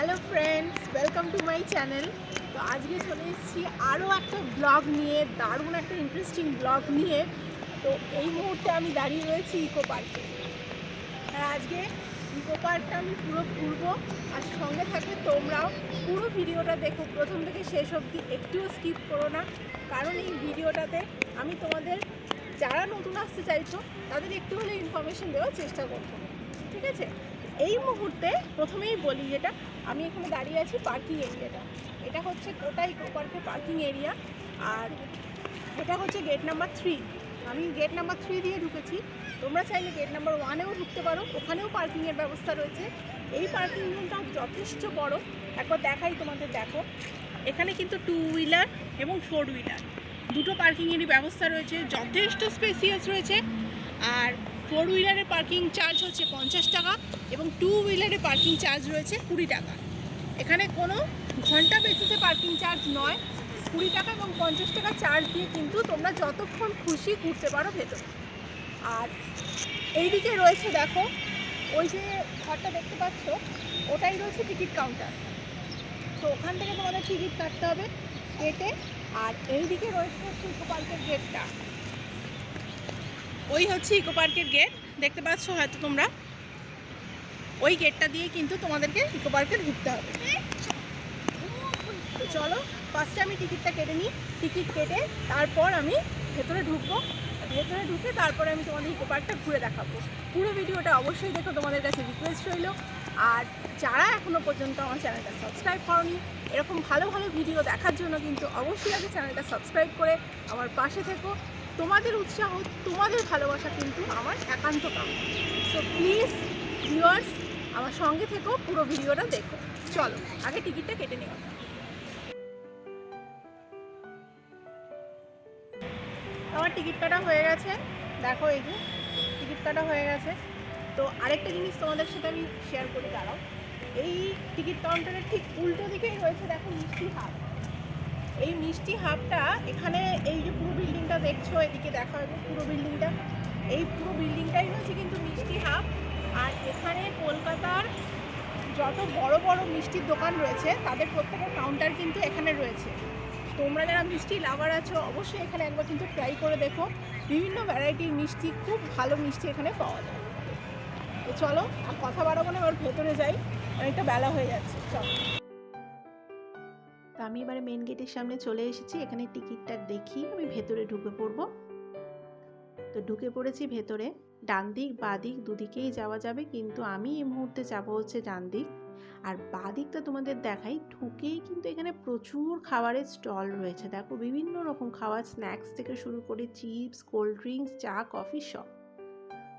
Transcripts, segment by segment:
Hello friends, welcome to my channel. তো আজকে চলে এসেছি আরও একটা ব্লগ নিয়ে, দারুণ একটা ইন্টারেস্টিং ব্লগ নিয়ে। তো এই মুহূর্তে আমি দাঁড়িয়ে রয়েছি ইকো পার্কে। আর আজকে ইকো পার্কটা আমি পুরো ঘুরবো, আর সঙ্গে থাকবে তোমরাও। পুরো ভিডিওটা দেখো প্রথম থেকে শেষ অবধি, একটুও স্কিপ করো না, কারণ এই ভিডিওটাতে আমি তোমাদের যারা নতুন আসতে চাইছো তাদের একটু হলে ইনফরমেশন দেওয়ার চেষ্টা করবো, ঠিক আছে? এই মুহূর্তে প্রথমেই বলি, যেটা আমি এখানে দাঁড়িয়ে আছি পার্কিং এরিয়াটা, এটা হচ্ছে কোটাই ইকো পার্কের পার্কিং এরিয়া। আর এটা হচ্ছে গেট নাম্বার 3। আমি গেট নাম্বার 3 দিয়ে ঢুকেছি। তোমরা চাইলে গেট নাম্বার 1-এও ঢুকতে পারো, ওখানেও পার্কিংয়ের ব্যবস্থা রয়েছে। এই পার্কিং জোনটা যথেষ্ট বড়, একবার দেখাই তোমাদের। দেখো, এখানে কিন্তু 2 হুইলার এবং 4 হুইলার দুটো পার্কিংয়েরই ব্যবস্থা রয়েছে, যথেষ্ট স্পেসিয়াস রয়েছে। আর 4 হুইলারের পার্কিং চার্জ হচ্ছে 50 টাকা এবং 2 হুইলারের পার্কিং চার্জ রয়েছে 20 টাকা। এখানে কোনো ঘন্টা বেসিসে পার্কিং চার্জ নয়, 20 টাকা এবং 50 টাকা চার্জ দিয়ে কিন্তু তোমরা যতক্ষণ খুশি ঘুরতে পারো ভেতরে। আর এইদিকে রয়েছে, দেখো ওই যে ঘরটা দেখতে পাচ্ছ, ওটাই রয়েছে টিকিট কাউন্টার। তো ওখান থেকে তোমাদের টিকিট কাটতে হবে কেটে। আর এইদিকে রয়েছে হচ্ছে ইকো পার্কের গেটটা, ওই হচ্ছে ইকো পার্কের গেট, দেখতে পাচ্ছ হয়তো তোমরা। ওই গেটটা দিয়ে কিন্তু তোমাদেরকে ইকো পার্কে ঢুকতে হবে। তো চলো, ফার্স্টে আমি টিকিটটা কেটে নিই। টিকিট কেটে তারপর আমি ভেতরে ঢুকবো। ভেতরে ঢুকে তারপরে আমি তোমাদের ইকো পার্কটা ঘুরে দেখাবো। পুরো ভিডিওটা অবশ্যই দেখো, তোমাদের কাছে রিকোয়েস্ট রইল। আর যারা এখনও পর্যন্ত আমার চ্যানেলটা সাবস্ক্রাইব করোনি, এরকম ভালো ভালো ভিডিও দেখার জন্য কিন্তু অবশ্যই আগে চ্যানেলটা সাবস্ক্রাইব করে আমার পাশে থেকো। তোমাদের উৎসাহ, তোমাদের ভালোবাসা কিন্তু আমার একান্ত কাম্য। সো প্লিজ ভিউয়ার্স, আমার সঙ্গে থেকো, পুরো ভিডিওটা দেখো। চলো আগে টিকিটটা কেটে নেওয়া। আমার টিকিট কাটা হয়ে গেছে, দেখো এই যে টিকিট কাটা হয়ে গেছে। তো আরেকটা জিনিস তোমাদের সাথে আমি শেয়ার করি, দাঁড়াও। এই টিকিট কাউন্টারের ঠিক উল্টো দিকেই রয়েছে, দেখো, মিষ্টি হাব। এই মিষ্টি হাবটা এখানে, এই যে পুরো বিল্ডিংটা দেখছো, এদিকে দেখা হবে পুরো বিল্ডিংটা, এই পুরো বিল্ডিংটাই হচ্ছে কিন্তু মিষ্টি হাব। আর এখানে কলকাতার যত বড় বড় মিষ্টির দোকান রয়েছে তাদের প্রত্যেকের কাউন্টার কিন্তু এখানে রয়েছে। তোমরা যারা মিষ্টি লাভার আছো অবশ্যই এখানে একবার কিন্তু ট্রাই করে দেখো। বিভিন্ন ভ্যারাইটির মিষ্টি, খুব ভালো মিষ্টি এখানে পাওয়া যায়। তো চলো আর কথা বাড়াবো না, এবার ভেতরে যাই, অনেকটা বেলা হয়ে যাচ্ছে। চলো। তো আমি এবারে মেন গেটের সামনে চলে এসেছি। এখানে টিকিটটা দেখি আমি ভেতরে ঢুকে পড়বো। তো ঢুকে পড়েছি ভেতরে। ডান দিক বাঁ দিক দুদিকেই যাওয়া যাবে, কিন্তু আমি এই মুহূর্তে যাবো হচ্ছে ডান দিক। আর বাঁ দিকটা তোমাদের দেখাই, ঢুকেই কিন্তু এখানে প্রচুর খাবারের স্টল রয়েছে। দেখো, বিভিন্ন রকম খাবার, স্ন্যাক্স থেকে শুরু করে চিপস, কোল্ড ড্রিঙ্কস, চা, কফি সব।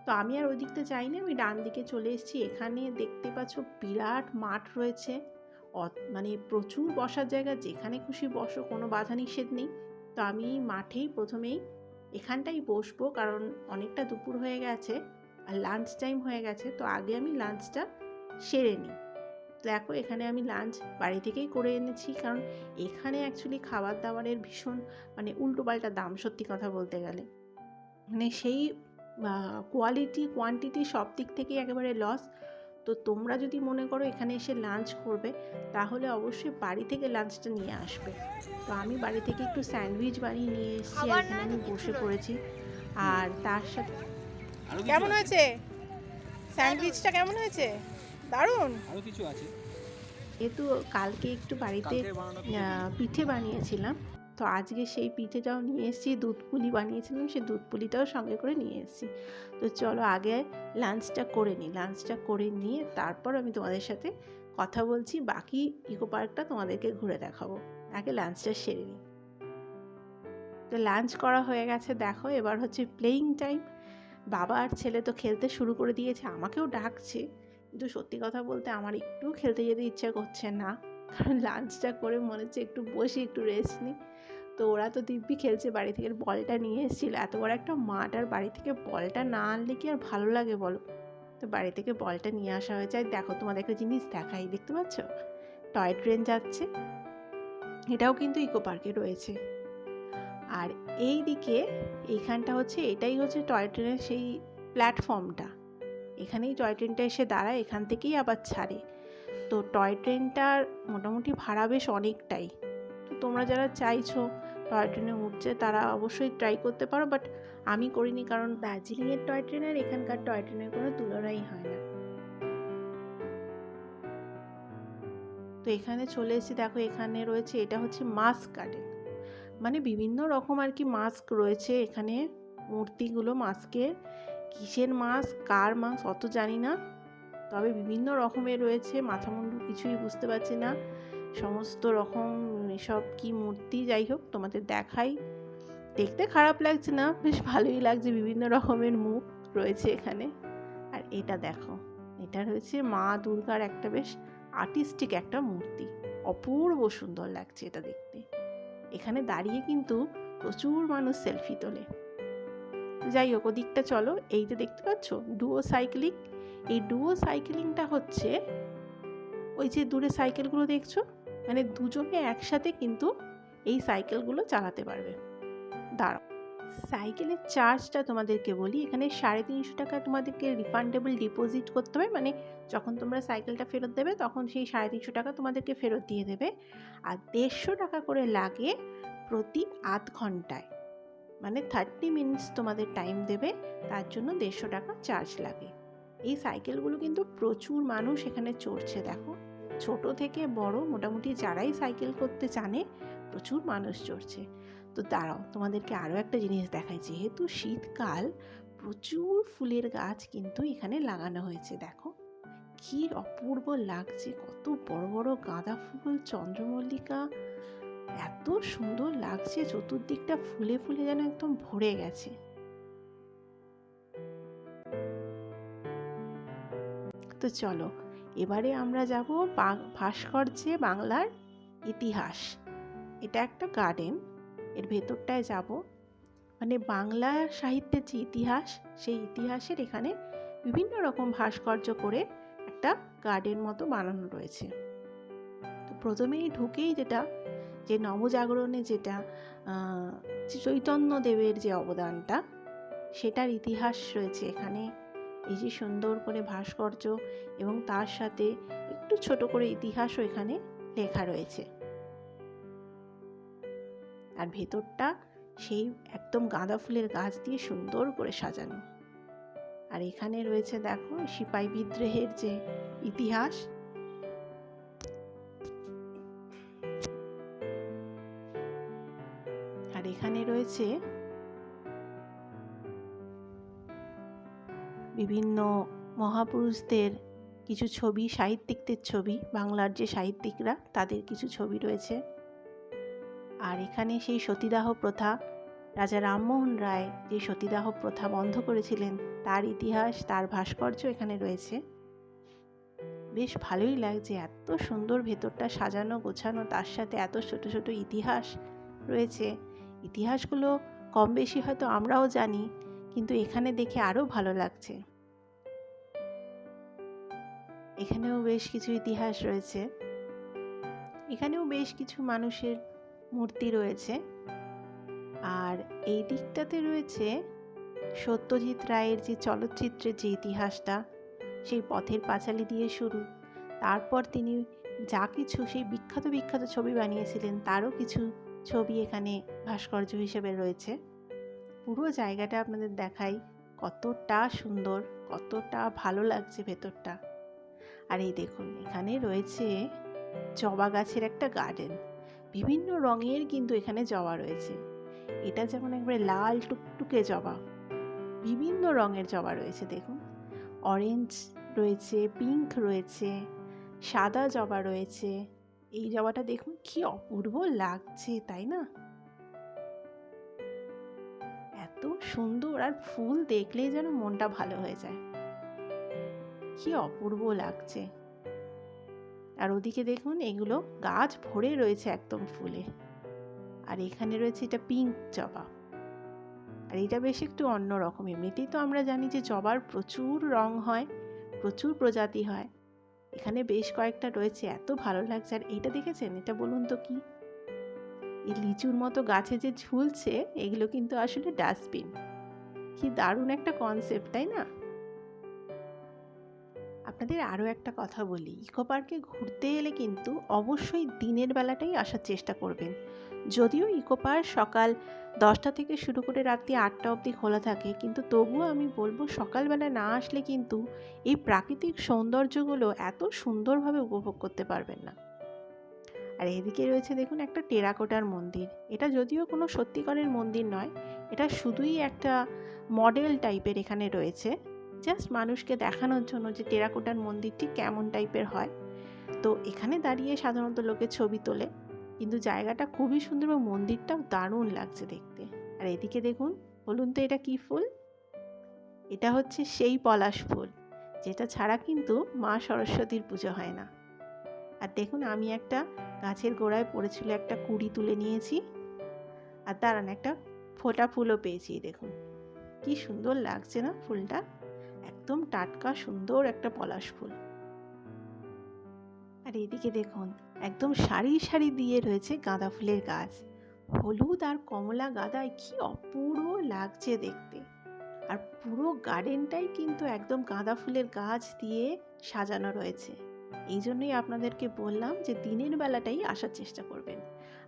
তো আমি আর ওই দিকটা যাইনি, আমি ডান দিকে চলে এসেছি। এখানে দেখতে পাচ্ছ বিরাট মাঠ রয়েছে, মানে প্রচুর বসার জায়গা, যেখানে খুশি বসো, কোনো বাধা নিষেধ নেই। তো আমি মাঠেই প্রথমেই এখানটাই বসবো, কারণ অনেকটা দুপুর হয়ে গেছে আর লাঞ্চ টাইম হয়ে গেছে। তো আগে আমি লাঞ্চটা সেরে নিই। দেখো, এখানে আমি লাঞ্চ বাড়ি থেকেই করে এনেছি, কারণ এখানে অ্যাকচুয়ালি খাবার দাবারের ভীষণ মানে উল্টোপাল্টা দাম, সত্যি কথা বলতে গেলে। মানে সেই কোয়ালিটি কোয়ান্টিটি সব দিক থেকেই একেবারে লস। তো তোমরা যদি মনে করো এখানে এসে লাঞ্চ করবে, তাহলে অবশ্যই বাড়ি থেকে লাঞ্চটা নিয়ে আসবে। তো আমি বাড়ি থেকে একটু স্যান্ডউইচ বানিয়ে নিয়ে এসেছি, আর এখানে আমি বসে পড়েছি। আর তার সাথে কেমন হয়েছে স্যান্ডউইচটা? কেমন হয়েছে? দারুণ। আরো কিছু আছে। যেহেতু কালকে একটু বাড়িতে পিঠে বানিয়েছিলাম, তো আজকে সেই পিঠেটাও নিয়ে এসেছি। দুধ পুলি বানিয়েছিলাম, সেই দুধ পুলিটাও সঙ্গে করে নিয়ে এসেছি। তো চলো আগে লাঞ্চটা করে নিই। লাঞ্চটা করে নিয়ে তারপর আমি তোমাদের সাথে কথা বলছি, বাকি ইকো পার্কটা তোমাদেরকে ঘুরে দেখাবো। আগে লাঞ্চটা সেরে নিই। তো লাঞ্চ করা হয়ে গেছে, দেখো এবার হচ্ছে প্লেয়িং টাইম। বাবা আর ছেলে তো খেলতে শুরু করে দিয়েছে, আমাকেও ডাকছে, কিন্তু সত্যি কথা বলতে আমার একটু খেলতে যেতে ইচ্ছা করছে না, কারণ লাঞ্চটা করে মনে হচ্ছে একটু বসে একটু রেস্ট নিই। তো ওরা তো দিব্যি খেলছে, বাড়ি থেকে বলটা নিয়ে এসেছিলো। এত বড় একটা মাঠ, আর বাড়ি থেকে বলটা না আনলে কি আর ভালো লাগে বলো? তো বাড়ি থেকে বলটা নিয়ে আসা হয়েছে। আর দেখো, তোমাদের একটা জিনিস দেখাই, দেখতে পাচ্ছ টয় ট্রেন যাচ্ছে, এটাও কিন্তু ইকো পার্কে রয়েছে। আর এই দিকে এইখানটা হচ্ছে, এটাই হচ্ছে টয় ট্রেনের সেই প্ল্যাটফর্মটা, এখানেই টয় ট্রেনটা এসে দাঁড়ায়, এখান থেকেই আবার ছাড়ে। তো টয় ট্রেনটার মোটামুটি ভাড়া বেশ অনেকটাই। তো তোমরা যারা চাইছো টয় ট্রেনে উঠছে তারা অবশ্যই ট্রাই করতে পারো, বাট আমি করিনি, কারণ দার্জিলিংয়ের টয় ট্রেন আর এখানকার টয় ট্রেনের কোনো তুলনাই হয় না। তো এখানে চলে এসেছি, দেখো এখানে রয়েছে, এটা হচ্ছে মাস্ক গার্ডেন, মানে বিভিন্ন রকম আর কি মাস্ক রয়েছে এখানে, মূর্তিগুলো মাস্কের, কিসের মাস্ক কার মাস্ক অত জানি না, তবে বিভিন্ন রকমের রয়েছে, মাথা মুন্ডু কিছুই বুঝতে পারছি না, সমস্ত রকম এসব কি মূর্তি, যাই হোক তোমাদের দেখাই। দেখতে খারাপ লাগছে না, বেশ ভালোই লাগছে, বিভিন্ন রকমের মুখ রয়েছে এখানে। আর এটা দেখো, এটা রয়েছে মা দুর্গার একটা বেশ আর্টিস্টিক একটা মূর্তি, অপূর্ব সুন্দর লাগছে এটা দেখতে। এখানে দাঁড়িয়ে কিন্তু প্রচুর মানুষ সেলফি তোলে। যাই হোক, ওদিকটা চলো। এই যে দেখতে পাচ্ছ ডুও সাইক্লিং, এই ডুও সাইক্লিংটা হচ্ছে ওই যে দূরে সাইকেলগুলো দেখছো, মানে দুজনে একসাথে কিন্তু এই সাইকেলগুলো চালাতে পারবে। দাঁড়াও, সাইকেলের চার্জটা তোমাদেরকে বলি, এখানে 350 টাকা তোমাদেরকে রিফান্ডেবল ডিপোজিট করতে হবে, মানে যখন তোমরা সাইকেলটা ফেরত দেবে তখন সেই 350 টাকা তোমাদেরকে ফেরত দিয়ে দেবে। আর 150 টাকা করে লাগে প্রতি আধ ঘন্টায়, মানে 30 মিনিটস তোমাদের টাইম দেবে, তার জন্য 150 টাকা চার্জ লাগে। এই সাইকেলগুলো কিন্তু প্রচুর মানুষ এখানে চড়ছে, দেখো ছোট থেকে বড় মোটামুটি যারাই সাইকেল করতে জানে প্রচুর মানুষ চড়ছে। তো দাঁড়াও, তোমাদেরকে আরও একটা জিনিস দেখাই, যেহেতু শীতকাল প্রচুর ফুলের গাছ কিন্তু এখানে লাগানো হয়েছে, দেখো কি অপূর্ব লাগছে, কত বড় বড় গাঁদা ফুল, চন্দ্রমল্লিকা, এত সুন্দর লাগছে, চতুর্দিকটা ফুলে ফুলে যেন একদম ভরে গেছে। তো চলো এবারে আমরা যাব ভাস্কর্যে বাংলার ইতিহাস, এটা একটা গার্ডেন, এর ভেতরটায় যাব, মানে বাংলা সাহিত্যের যে ইতিহাস, সেই ইতিহাসের এখানে বিভিন্ন রকম ভাস্কর্য করে একটা গার্ডেন মতো বানানো রয়েছে। তো প্রথমেই ঢুকেই যেটা, যে নবজাগরণে যেটা চৈতন্যদেবের যে অবদানটা, সেটার ইতিহাস রয়েছে এখানে, এই যে সুন্দর করে ভাস্কর্য, এবং তার সাথে একটু ছোট করে ইতিহাসও এখানে লেখা রয়েছে। আর ভেতরটা সেই একদম গাঁদা ফুলের গাছ দিয়ে সুন্দর করে সাজানো। আর এখানে রয়েছে দেখো সিপাই বিদ্রোহের যে ইতিহাস, আর এখানে রয়েছে বিভিন্ন মহাপুরুষদের কিছু ছবি, সাহিত্যিকদের ছবি, বাংলার যে সাহিত্যিকরা তাদের কিছু ছবি রয়েছে। আর এখানে সেই সতীদাহ প্রথা, রাজা রামমোহন রায় যে সতীদাহ প্রথা বন্ধ করেছিলেন তার ইতিহাস, তার ভাস্কর্য এখানে রয়েছে। বেশ ভালোই লাগছে, এত সুন্দর ভেতরটা সাজানো গোছানো, তার সাথে এত ছোট ছোট ইতিহাস রয়েছে। ইতিহাসগুলো কম বেশি হয়তো আমরাও জানি, কিন্তু এখানে দেখে আরও ভালো লাগছে। এখানেও বেশ কিছু ইতিহাস রয়েছে, এখানেও বেশ কিছু মানুষের মূর্তি রয়েছে। আর এই দিকটাতে রয়েছে সত্যজিৎ রায়ের যে চলচ্চিত্রের যে ইতিহাসটা, সেই পথের পাঁচালী দিয়ে শুরু, তারপর তিনি যা কিছু সেই বিখ্যাত বিখ্যাত ছবি বানিয়েছিলেন তারও কিছু ছবি এখানে ভাস্কর্য হিসেবে রয়েছে। পুরো জায়গাটা আপনাদের দেখাই, কতটা সুন্দর, কতটা ভালো লাগছে ভেতরটা। আর এই দেখুন, এখানে রয়েছে জবা গাছের একটা গার্ডেন, বিভিন্ন রঙের কিন্তু এখানে জবা রয়েছে। এটা যেমন একবারে লাল টুকটুকে জবা, বিভিন্ন রঙের জবা রয়েছে, দেখুন অরেঞ্জ রয়েছে, পিঙ্ক রয়েছে, সাদা জবা রয়েছে। এই জবাটা দেখুন কি অপূর্ব লাগছে, তাই না? এত সুন্দর, আর ফুল দেখলেই যেন মনটা ভালো হয়ে যায়, কি অপূর্ব লাগছে। আর ওদিকে দেখুন এগুলো গাছ ভরে রয়েছে একদম ফুলে। আর এখানে রয়েছে এটা পিঙ্ক জবা, আর এটা বেশ একটু অন্যরকম। এমনিতেই তো আমরা জানি যে জবার প্রচুর রং হয়, প্রচুর প্রজাতি হয়, এখানে বেশ কয়েকটা রয়েছে, এত ভালো লাগছে। আর এইটা দেখেছেন, এটা বলুন তো কি, এই লিচুর মতো গাছে যে ঝুলছে, এগুলো কিন্তু আসলে ডাস্টবিন। কি দারুণ একটা কনসেপ্ট, তাই না? আপনাদের আরও একটা কথা বলি, ইকো পার্কে ঘুরতে এলে কিন্তু অবশ্যই দিনের বেলাটাই আসার চেষ্টা করবেন। যদিও ইকো পার্ক সকাল 10টা থেকে শুরু করে রাত্রি 8টা অবধি খোলা থাকে, কিন্তু তবুও আমি বলবো সকালবেলা না আসলে কিন্তু এই প্রাকৃতিক সৌন্দর্যগুলো এত সুন্দরভাবে উপভোগ করতে পারবেন না। আর এদিকে রয়েছে দেখুন একটা টেরাকোটার মন্দির। এটা যদিও কোনো সত্যিকারের মন্দির নয়, এটা শুধুই একটা মডেল টাইপের এখানে রয়েছে, জাস্ট মানুষকে দেখানোর জন্য যে টেরাকোটার মন্দিরটি কেমন টাইপের হয়। তো এখানে দাঁড়িয়ে সাধারণত লোকে ছবি তোলে, কিন্তু জায়গাটা খুবই সুন্দর এবং মন্দিরটাও দারুণ লাগছে দেখতে। আর এদিকে দেখুন, বলুন তো এটা কি ফুল? এটা হচ্ছে সেই পলাশ ফুল যেটা ছাড়া কিন্তু মা সরস্বতীর পুজো হয় না। আর দেখুন, আমি একটা গাছের গোড়ায় পড়েছিল একটা কুড়ি তুলে নিয়েছি, আর দাঁড়ান একটা ফোটা ফুলও পেয়েছি। দেখুন কি সুন্দর লাগছে না ফুলটা, একদম টাটকা সুন্দর একটা পলাশ ফুল। আর এদিকে দেখুন একদম সারি সারি দিয়ে রয়েছে গাঁদা ফুলের গাছ। হলুদ আর কমলা গাঁদায় কি অপূর্ব লাগছে দেখতে। আর পুরো গার্ডেনটাই কিন্তু একদম গাঁদা ফুলের গাছ দিয়ে সাজানো রয়েছে। এই জন্যই আপনাদেরকে বললাম যে দিনের বেলাটাই আসার চেষ্টা করবেন।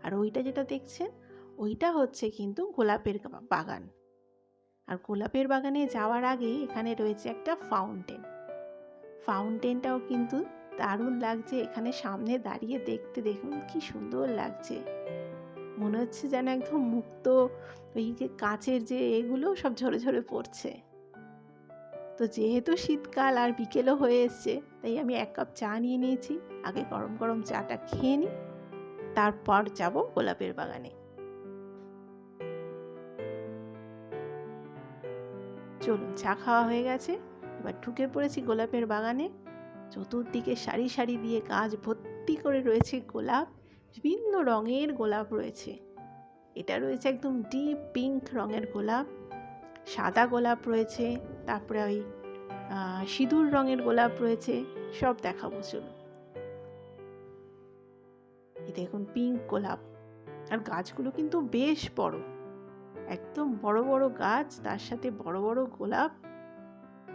আর ওইটা যেটা দেখছেন ওইটা হচ্ছে কিন্তু গোলাপের বাগান। আর গোলাপের বাগানে যাওয়ার আগে এখানে রয়েছে একটা ফাউন্টেনটাও কিন্তু দারুণ লাগছে। এখানে সামনে দাঁড়িয়ে দেখতে দেখুন কি সুন্দর লাগছে, মনে হচ্ছে যেন একদম মুক্ত, ওই যে কাঁচের যে এগুলো সব ঝরে ঝরে পড়ছে। তো যেহেতু শীতকাল আর বিকেলও হয়ে এসছে, তাই আমি 1 কাপ চা নিয়ে নিয়েছি। আগে গরম গরম চাটা খেয়ে নিই, তারপর যাব গোলাপের বাগানে। চলুন, চা খাওয়া হয়ে গেছে, এবার ঢুকে পড়েছি গোলাপের বাগানে। চতুর্দিকে সারি সারি দিয়ে গাছ ভর্তি করে রয়েছে গোলাপ, বিভিন্ন রঙের গোলাপ রয়েছে। এটা রয়েছে একদম ডিপ পিঙ্ক রঙের গোলাপ, সাদা গোলাপ রয়েছে, তারপরে ওই সিঁদুর রঙের গোলাপ রয়েছে, সব দেখাবো চলুন। এই দেখুন পিঙ্ক গোলাপ, আর গাছগুলো কিন্তু বেশ বড়, একদম বড় বড় গাছ, তার সাথে বড় বড় গোলাপ,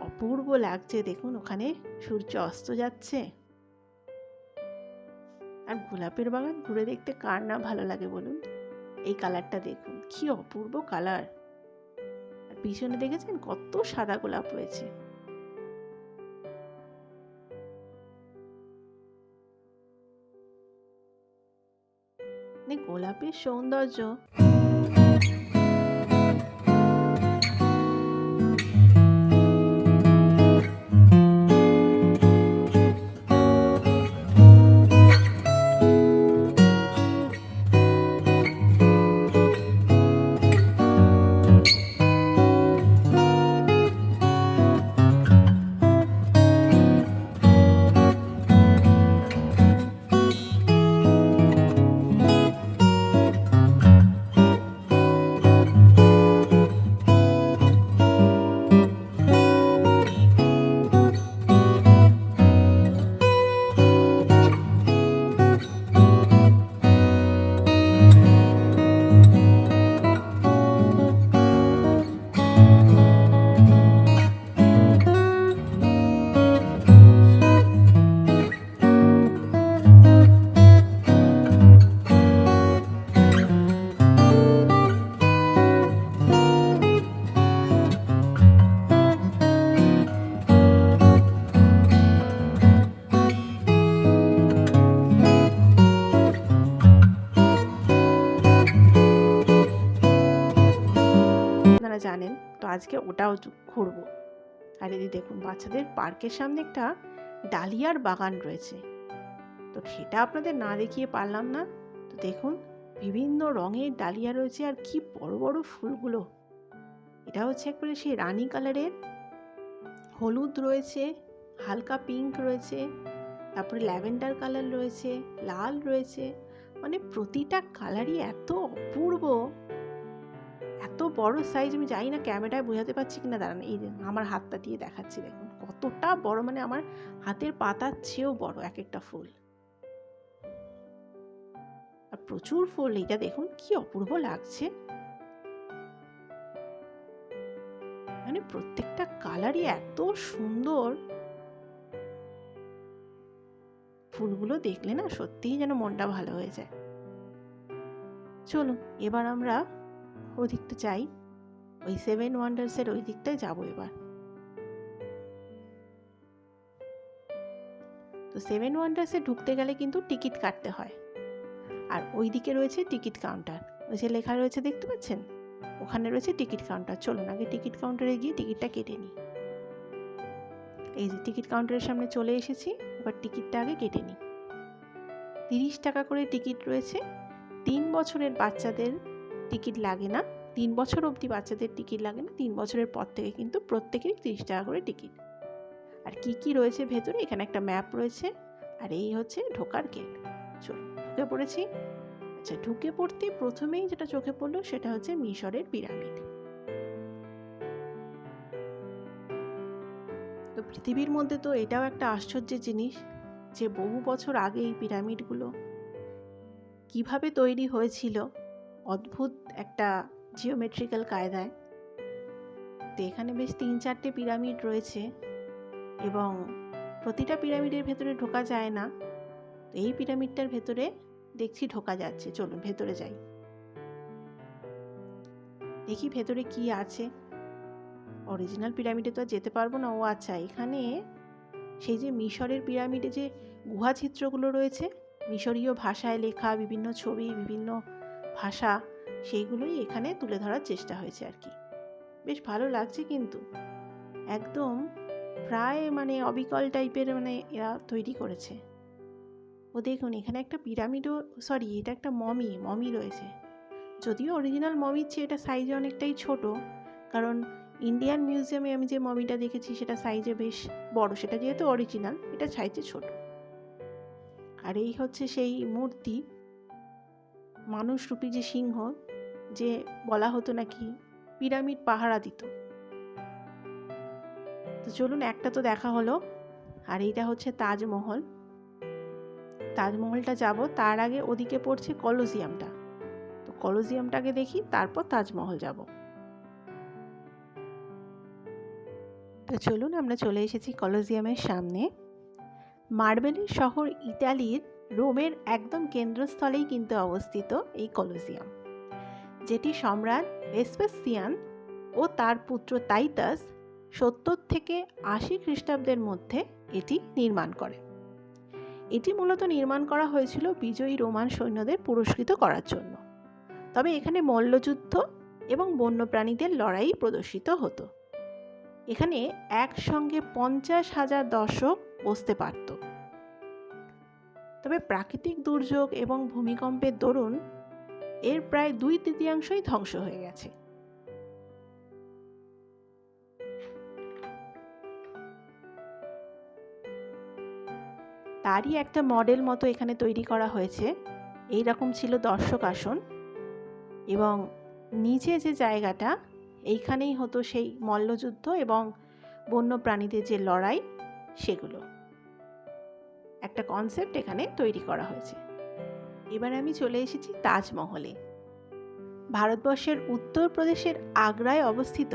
অপূর্ব লাগছে। দেখুন ওখানে সূর্য অস্ত যাচ্ছে। আর গোলাপের বাগান ঘুরে দেখতে কার না ভালো লাগে বলুন? এই কালারটা দেখুন কি অপূর্ব কালার। আর পিছনে দেখেছেন কত সাদা গোলাপ রয়েছে। গোলাপের সৌন্দর্য জানেন, তো আজকে ওটাও ঘুরবো। আর এই দেখুন বাচ্চাদের পার্কের সামনে একটা ডালিয়ার বাগান রয়েছে, তো সেটা আপনাদের না দেখিয়ে পারলাম না। তো দেখুন বিভিন্ন রঙের ডালিয়া রয়েছে, আর কি বড় বড় ফুলগুলো। এটা হচ্ছে একবারে সেই রানী কালারের, হলুদ রয়েছে, হালকা পিঙ্ক রয়েছে, তারপরে ল্যাভেন্ডার কালার রয়েছে, লাল রয়েছে, মানে প্রতিটা কালারই এত অপূর্ব, এত বড় সাইজ। আমি জানি না ক্যামেরায় বোঝাতে পারছি কিনা, দাঁড়ান এই আমার হাতটা দিয়ে দেখাচ্ছি। দেখুন কতটা বড়, মানে আমার হাতের পাতার চেয়েও বড় এক একটা ফুল, আর প্রচুর ফুল। এটা দেখুন কি অপূর্ব লাগছে, মানে প্রত্যেকটা কালারই এত সুন্দর। ফুলগুলো দেখলে না সত্যিই যেন মনটা ভালো হয়ে যায়। চলুন এবার আমরা ওদিকটা যাই, ওই 7 ওয়ান্ডার্সের ওই দিকটায় যাবো এবার। তো 7 ওয়ান্ডার্সে ঢুকতে গেলে কিন্তু টিকিট কাটতে হয়, আর ওই দিকে রয়েছে টিকিট কাউন্টার, ওই যে লেখা রয়েছে দেখতে পাচ্ছেন, ওখানে রয়েছে টিকিট কাউন্টার। চলুন আগে টিকিট কাউন্টারে গিয়ে টিকিটটা কেটে নিই। এই যে টিকিট কাউন্টারের সামনে চলে এসেছি, এবার টিকিটটা আগে কেটে নিই। 30 টাকা করে টিকিট রয়েছে। 3 বছরের বাচ্চাদের টিকিট লাগে না, 3 বছর অবধি বাচ্চাদের টিকিট লাগে না, 3 বছরের পর থেকে কিন্তু প্রত্যেকেরই 30 টাকা করে টিকিট। আর কি কি রয়েছে ভেতরে, এখানে একটা ম্যাপ রয়েছে, আর এই হচ্ছে ঢোকার গেট। চলুন ঢুকে পড়েছি। আচ্ছা, ঢুকে পড়তে প্রথমেই যেটা চোখে পড়লো সেটা হচ্ছে মিশরের পিরামিড। তো পৃথিবীর মধ্যে তো এটাও একটা আশ্চর্যের জিনিস যে বহু বছর আগে এই পিরামিডগুলো কিভাবে তৈরি হয়েছিল, অদ্ভুত একটা জিওমেট্রিক্যাল কায়দায়। তো এখানে বেশ 3-4টে পিরামিড রয়েছে এবং প্রতিটা পিরামিডের ভেতরে ঢোকা যায় না। তো এই পিরামিডটার ভেতরে দেখছি ঢোকা যাচ্ছে। চলুন ভেতরে যাই, দেখি ভেতরে কি আছে। অরিজিনাল পিরামিডে তো আর যেতে পারবো না। ও আচ্ছা, এখানে সেই যে মিশরের পিরামিডে যে গুহা চিত্রগুলো রয়েছে, মিশরীয় ভাষায় লেখা বিভিন্ন ছবি, বিভিন্ন ভাষা, সেইগুলোই এখানে তুলে ধরার চেষ্টা হয়েছে আর কি। বেশ ভালো লাগছে কিন্তু, একদম প্রায় অবিকল টাইপের এরা তৈরি করেছে। ও দেখুন এখানে একটা পিরামিডও, সরি এটা একটা মমি রয়েছে। যদিও অরিজিনাল মমির চেয়ে এটা সাইজে অনেকটাই ছোট, কারণ ইন্ডিয়ান মিউজিয়ামে আমি যে মমিটা দেখেছি সেটা সাইজে বেশ বড়, সেটা যেহেতু অরিজিনাল, এটা সাইজে ছোট। আর এই হচ্ছে সেই মূর্তি, মানুষরূপী যে সিংহ, যে বলা হতো নাকি পিরামিড পাহারা দিত। তো চলুন একটা তো দেখা হলো, আর এইটা হচ্ছে তাজমহল। তাজমহলটা যাব, তার আগে ওদিকে পড়ছে কলোসিয়ামটা। তো কলোসিয়ামটাকে দেখি, তারপর তাজমহল যাব। তো চলুন আমরা চলে এসেছি কলোসিয়ামের সামনে। মার্বেলের শহর ইতালির রোমের একদম কেন্দ্রস্থলেই কিন্তু অবস্থিত এই কলোসিয়াম, যেটি সম্রাট ভেসপাসিয়ান ও তার পুত্র টাইটাস 70 থেকে 80 খ্রিস্টাব্দের মধ্যে এটি নির্মাণ করে। এটি মূলত নির্মাণ করা হয়েছিল বিজয়ী রোমান সৈন্যদের পুরস্কৃত করার জন্য। তবে এখানে মল্লযুদ্ধ এবং বন্যপ্রাণীদের লড়াই প্রদর্শিত হতো। এখানে একসঙ্গে 50,000 দর্শক বসতে পারত। তবে প্রাকৃতিক দুর্যোগ এবং ভূমিকম্পের দরুন এর প্রায় 2/3 ধ্বংস হয়ে গেছে। তারই একটা মডেল মতো এখানে তৈরি করা হয়েছে। এই রকম ছিল দর্শক আসন, এবং নিচে যে জায়গাটা, এইখানেই হতো সেই মল্লযুদ্ধ এবং বন্যপ্রাণীদের যে লড়াই, সেগুলো একটা কনসেপ্ট এখানে তৈরি করা হয়েছে। এবার আমি চলে এসেছি তাজমহলে। ভারতবর্ষের উত্তরপ্রদেশের আগ্রায় অবস্থিত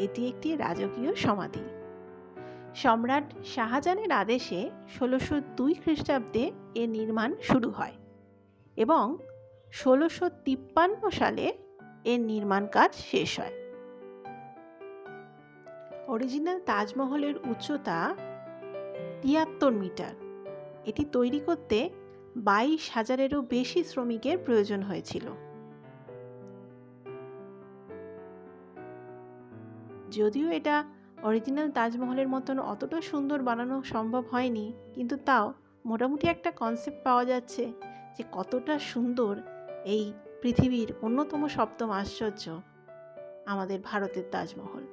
এটি একটি রাজকীয় সমাধি। সম্রাট শাহজাহানের আদেশে 1602 খ্রিস্টাব্দে এর নির্মাণ শুরু হয় এবং 1653 সালে এর নির্মাণ কাজ শেষ হয়। অরিজিনাল তাজমহলের উচ্চতা 73 মিটার। এটি তৈরি করতে 22,000-এরও বেশি শ্রমিকের প্রয়োজন হয়েছিল। যদিও এটা অরিজিনাল তাজমহলের মতন অতটা সুন্দর বানানো সম্ভব হয়নি, কিন্তু তাও মোটামুটি একটা কনসেপ্ট পাওয়া যাচ্ছে যে কতটা সুন্দর এই পৃথিবীর অন্যতম 7ম আশ্চর্য আমাদের ভারতের তাজমহল।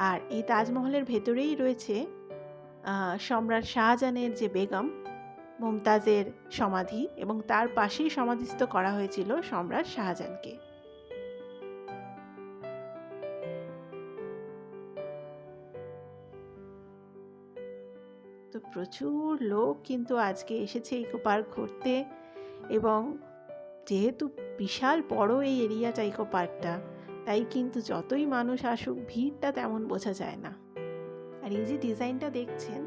আর এই তাজমহলের ভেতরেই রয়েছে সম্রাট শাহজাহানের যে বেগম মুমতাজের সমাধি, এবং তার পাশেই সমাধিস্থ করা হয়েছিল সম্রাট শাহজাহানকে। তো প্রচুর লোক কিন্তু আজকে এসেছে ইকো পার্ক ঘুরতে, এবং যেহেতু বিশাল বড় এই এরিয়াটা ইকো পার্কটা, তাই কিন্তু যতই মানুষ আসুক ভিড়টা তেমন বোঝা যায় না। আর এই যে ডিজাইনটা দেখছেন,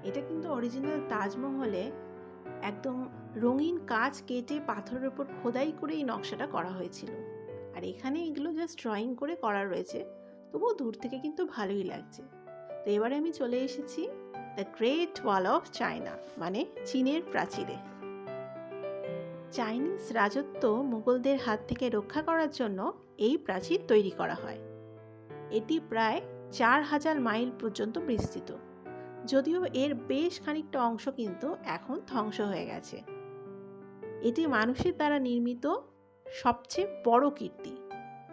এটা কিন্তু অরিজিনাল তাজমহলে একদম রঙিন কাঁচ কেটে পাথরের উপর খোদাই করে এই নকশাটা করা হয়েছিল। আর এখানে এগুলো জাস্ট ড্রয়িং করে করা রয়েছে, তবুও দূর থেকে কিন্তু ভালোই লাগছে। তো এবারে আমি চলে এসেছি the great wall of China, মানে চীনের প্রাচীরে। চাইনিজ রাজত্ব মুঘলদের হাত থেকে রক্ষা করার জন্য এই প্রাচীর তৈরি করা হয়। এটি প্রায় 4000 মাইল পর্যন্ত বিস্তৃত, যদিও এর বেশ খানিকটা অংশ কিন্তু এখন ধ্বংস হয়ে গেছে। এটি মানুষের দ্বারা নির্মিত সবচেয়ে বড় কীর্তি,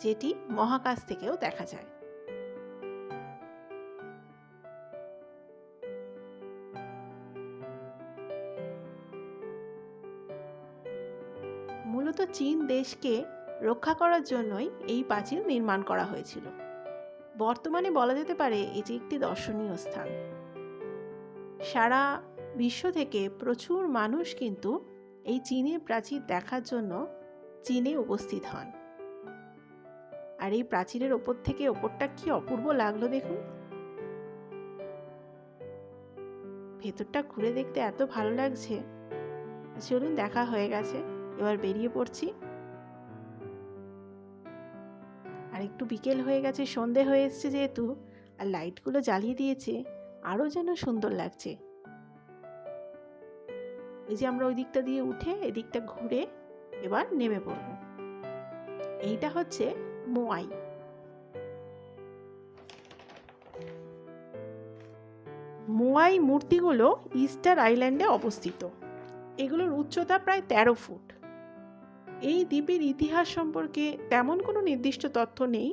যেটি মহাকাশ থেকেও দেখা যায়। মূলত চীন দেশকে রক্ষা করার জন্যই এই প্রাচীর নির্মাণ করা হয়েছিল। বর্তমানে বলা যেতে পারে এটি একটি দর্শনীয় স্থান। সারা বিশ্ব থেকে প্রচুর মানুষ কিন্তু এই চীনের প্রাচীর দেখার জন্য চীনে উপস্থিত হন। আর এই প্রাচীরের ওপর থেকে ওপরটা কি অপূর্ব লাগলো দেখুন। ভেতরটা ঘুরে দেখতে এত ভালো লাগছে। চলুন, দেখা হয়ে গেছে, এবার বেরিয়ে পড়ছি। আর একটু বিকেল হয়ে গেছে, সন্ধে হয়ে এসছে যেহেতু, আর লাইটগুলো জ্বালিয়ে দিয়েছে, আরও যেন সুন্দর লাগছে। এই যে আমরা ওই দিকটা দিয়ে উঠে এদিকটা ঘুরে এবার নেমে পড়ব। এইটা হচ্ছে মোয়াই। মোয়াই মূর্তিগুলো ইস্টার আইল্যান্ডে অবস্থিত। এগুলোর উচ্চতা প্রায় 13 ফুট। এই দ্বীপের ইতিহাস সম্পর্কে তেমন কোনো নির্দিষ্ট তথ্য নেই,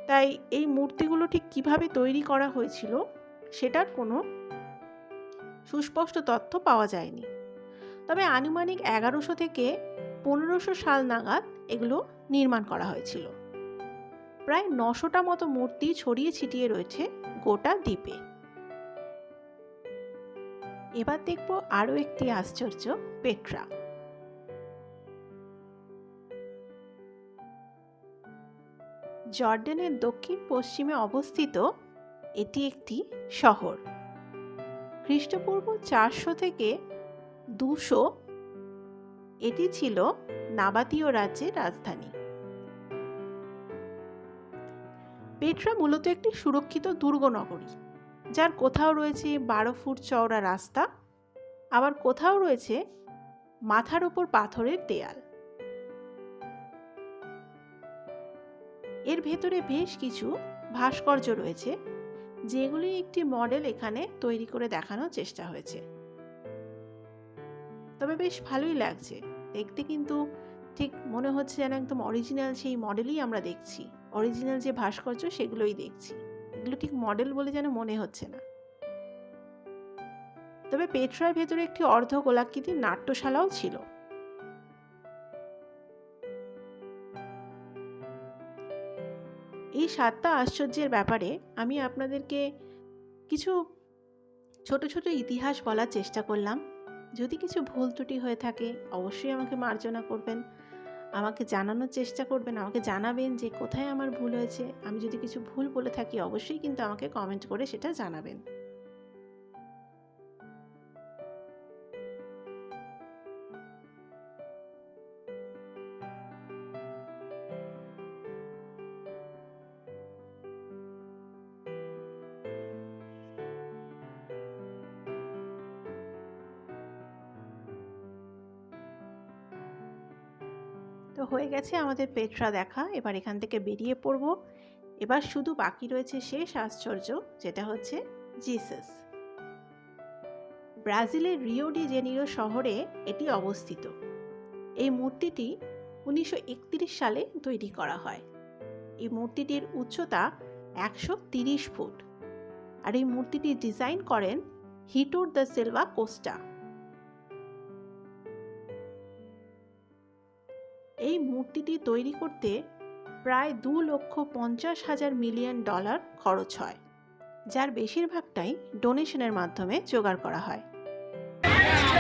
তাই এই মূর্তিগুলো ঠিক কিভাবে তৈরি করা হয়েছিল সেটার কোনো সুস্পষ্ট তথ্য পাওয়া যায়নি। তবে আনুমানিক 1100 থেকে 1500 সাল নাগাদ এগুলো নির্মাণ করা হয়েছিল। প্রায় 900টা মতো মূর্তি ছড়িয়ে ছিটিয়ে রয়েছে গোটা দ্বীপে। এবার দেখব আরও একটি আশ্চর্য, পেট্রা। জর্ডানের দক্ষিণ পশ্চিমে অবস্থিত এটি একটি শহর। খ্রিস্টপূর্ব 400 থেকে 200 এটি ছিল নাবাতীয় রাজ্যের রাজধানী। পেট্রা মূলত একটি সুরক্ষিত দুর্গ নগরী, যার কোথাও রয়েছে 12 ফুট চওড়া রাস্তা, আবার কোথাও রয়েছে মাথার উপর পাথরের দেয়াল। এর ভেতরে বেশ কিছু ভাস্কর্য রয়েছে, যেগুলির একটি মডেল এখানে তৈরি করে দেখানোর চেষ্টা হয়েছে। তবে বেশ ভালোই লাগছে দেখতে, কিন্তু ঠিক মনে হচ্ছে যেন একদম অরিজিনাল সেই মডেলই আমরা দেখছি। অরিজিনাল যে ভাস্কর্য সেগুলোই দেখছি, এগুলো ঠিক মডেল বলে যেন মনে হচ্ছে না। তবে পেট্রার ভেতরে একটি অর্ধ গোলাকৃতির নাট্যশালাও ছিল। এই 7টা আশ্চর্যের ব্যাপারে আমি আপনাদেরকে কিছু ছোট ছোট ইতিহাস বলার চেষ্টা করলাম। যদি কিছু ভুল ত্রুটি হয়ে থাকে অবশ্যই আমাকে মার্জনা করবেন, আমাকে জানানোর চেষ্টা করবেন, আমাকে জানাবেন যে কোথায় আমার ভুল হয়েছে। আমি যদি কিছু ভুল বলে থাকি অবশ্যই কিন্তু আমাকে কমেন্ট করে সেটা জানাবেন। তো হয়ে গেছে আমাদের পেট্রা দেখা, এবার এখান থেকে বেরিয়ে পড়ব। এবার শুধু বাকি রয়েছে শেষ আশ্চর্য, যেটা হচ্ছে জিসাস। ব্রাজিলের রিও ডি জেনিরো শহরে এটি অবস্থিত। এই মূর্তিটি 1931 সালে তৈরি করা হয়। এই মূর্তিটির উচ্চতা 130 ফুট, আর এই মূর্তিটি ডিজাইন করেন হিটোর দা সিলভা কোস্টা। এই মূর্তিটি তৈরি করতে প্রায় $2,50,000 খরচ হয়, যার বেশিরভাগটাই ডোনেশনের মাধ্যমে জোগাড় করা হয়।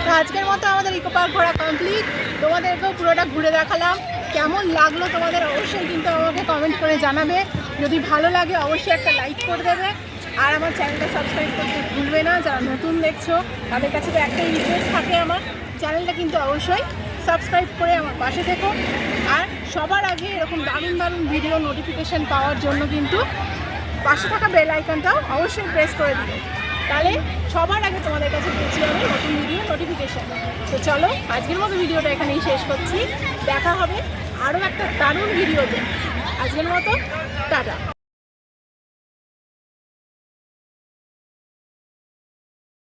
তো আজকের মতো আমাদের ইকো পার্ক ঘোরা কমপ্লিট। তোমাদেরকেও পুরোটা ঘুরে দেখালাম। কেমন লাগলো তোমাদের অবশ্যই কিন্তু আমাকে কমেন্ট করে জানাবে। যদি ভালো লাগে অবশ্যই একটা লাইক করে দেবে, আর আমার চ্যানেলটা সাবস্ক্রাইব করতে ভুলবে না। যারা নতুন দেখছো তাদের কাছে তো একটাই রিকোয়েস্ট থাকে আমার, চ্যানেলটা কিন্তু অবশ্যই সাবস্ক্রাইব করে আমার পাশে থেকো। আর সবার আগে এরকম দারুণ দারুণ ভিডিও নোটিফিকেশান পাওয়ার জন্য কিন্তু পাশে থাকা বেল আইকনটাও অবশ্যই প্রেস করে দিও, তাহলে সবার আগে তোমাদের কাছে পৌঁছে যাবে নতুন ভিডিও নোটিফিকেশান। তো চলো আজকের মতো ভিডিওটা এখানেই শেষ করছি, দেখা হবে আরও একটা দারুণ ভিডিওতে। আজকের মতো টাটা।